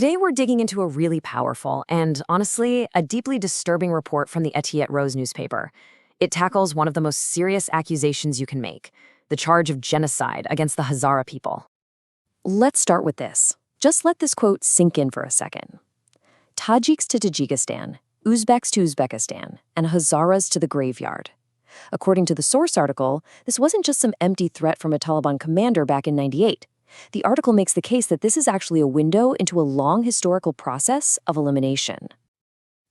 Today we're digging into a really powerful and, honestly, a deeply disturbing report from the Etiette Rose newspaper. It tackles one of the most serious accusations you can make, the charge of genocide against the Hazara people. Let's start with this. Just let this quote sink in for a second. Tajiks to Tajikistan, Uzbeks to Uzbekistan, and Hazaras to the graveyard. According to the source article, this wasn't just some empty threat from a Taliban commander back in '98. The article makes the case that this is actually a window into a long historical process of elimination.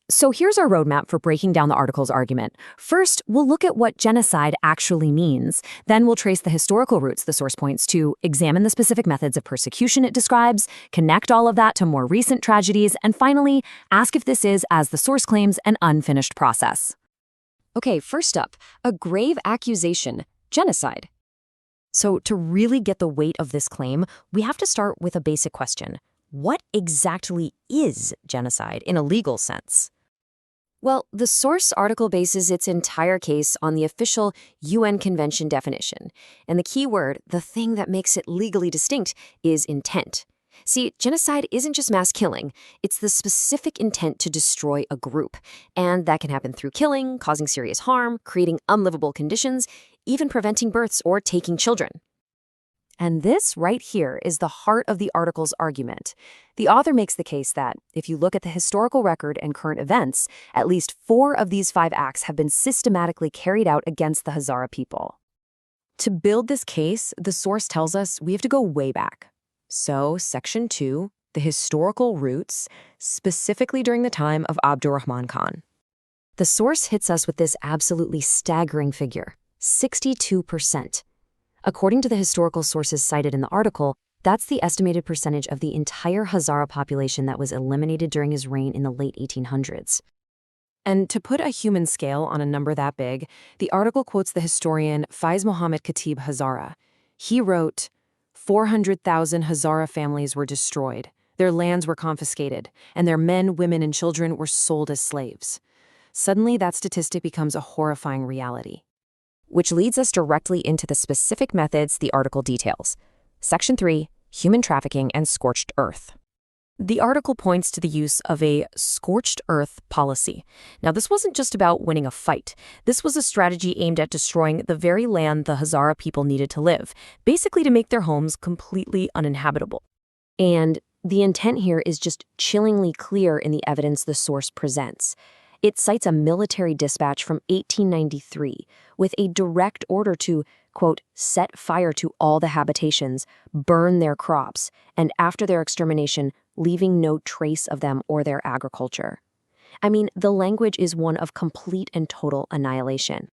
So here's our roadmap for breaking down the article's argument. First, we'll look at what genocide actually means. Then we'll trace the historical roots the source points to, examine the specific methods of persecution it describes, connect all of that to more recent tragedies, and finally, ask if this is, as the source claims, an unfinished process. Okay, first up, a grave accusation, genocide. So to really get the weight of this claim, we have to start with a basic question. What exactly is genocide in a legal sense? Well, the source article bases its entire case on the official UN Convention definition. And the key word, the thing that makes it legally distinct, is intent. See, genocide isn't just mass killing. It's the specific intent to destroy a group. And that can happen through killing, causing serious harm, creating unlivable conditions, even preventing births or taking children. And this right here is the heart of the article's argument. The author makes the case that, if you look at the historical record and current events, at least 4 of these 5 acts have been systematically carried out against the Hazara people. To build this case, the source tells us we have to go way back. So, Section 2, the historical roots, specifically during the time of Abdurrahman Khan. The source hits us with this absolutely staggering figure, 62%. According to the historical sources cited in the article, that's the estimated percentage of the entire Hazara population that was eliminated during his reign in the late 1800s. And to put a human scale on a number that big, the article quotes the historian Faiz Mohammed Khatib Hazara. He wrote, 400,000 Hazara families were destroyed, their lands were confiscated, and their men, women, and children were sold as slaves. Suddenly, that statistic becomes a horrifying reality. Which leads us directly into the specific methods the article details. Section 3, human trafficking and scorched earth. The article points to the use of a scorched earth policy. Now, this wasn't just about winning a fight. This was a strategy aimed at destroying the very land the Hazara people needed to live, basically to make their homes completely uninhabitable. And the intent here is just chillingly clear in the evidence the source presents. It cites a military dispatch from 1893 with a direct order to, quote, set fire to all the habitations, burn their crops, and after their extermination, leaving no trace of them or their agriculture. I mean, the language is one of complete and total annihilation.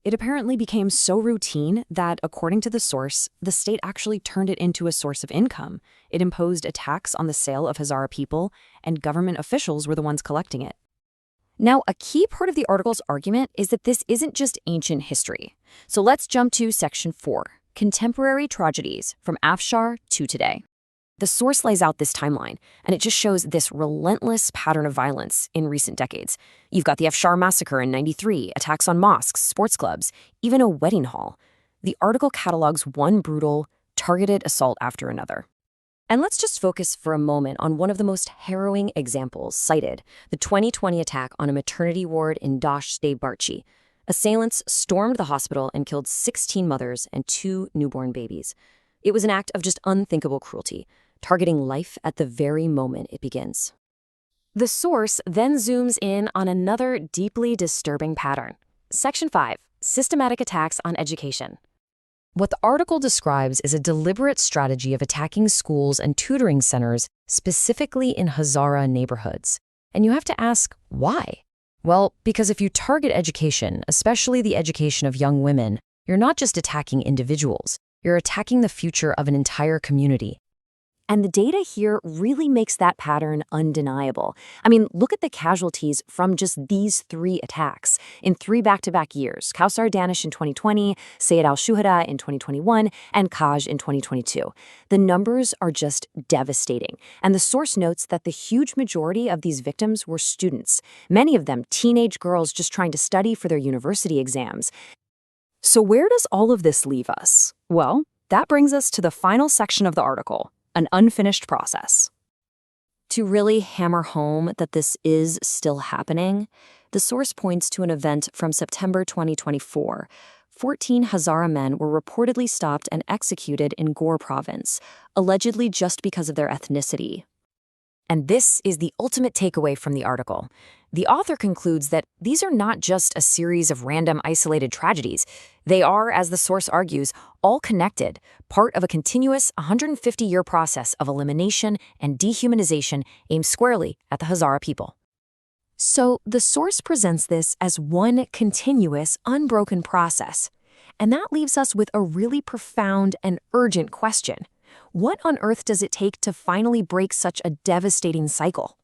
It apparently became so routine that, according to the source, the state actually turned it into a source of income. It imposed a tax on the sale of Hazara people, and government officials were the ones collecting it. Now, a key part of the article's argument is that this isn't just ancient history. So let's jump to Section 4, Contemporary Tragedies from Afshar to today. The source lays out this timeline, and it just shows this relentless pattern of violence in recent decades. You've got the Afshar massacre in '93, attacks on mosques, sports clubs, even a wedding hall. The article catalogs one brutal, targeted assault after another. And let's just focus for a moment on one of the most harrowing examples cited, the 2020 attack on a maternity ward in Dasht-e Assailants stormed the hospital and killed 16 mothers and 2 newborn babies. It was an act of just unthinkable cruelty, targeting life at the very moment it begins. The source then zooms in on another deeply disturbing pattern. Section 5, Systematic Attacks on Education. What the article describes is a deliberate strategy of attacking schools and tutoring centers, specifically in Hazara neighborhoods. And you have to ask, why? Well, because if you target education, especially the education of young women, you're not just attacking individuals, you're attacking the future of an entire community. And the data here really makes that pattern undeniable. I mean, look at the casualties from just these 3 attacks in 3 back-to-back years. Kausar Danish in 2020, Sayed al-Shuhada in 2021, and Kaj in 2022. The numbers are just devastating. And the source notes that the huge majority of these victims were students, many of them teenage girls just trying to study for their university exams. So where does all of this leave us? Well, that brings us to the final section of the article, an unfinished process. To really hammer home that this is still happening, the source points to an event from September 2024. 14 Hazara men were reportedly stopped and executed in Ghor province, allegedly just because of their ethnicity. And this is the ultimate takeaway from the article. The author concludes that these are not just a series of random isolated tragedies. They are, as the source argues, all connected, part of a continuous 150-year process of elimination and dehumanization aimed squarely at the Hazara people. So the source presents this as one continuous, unbroken process. And that leaves us with a really profound and urgent question. What on earth does it take to finally break such a devastating cycle?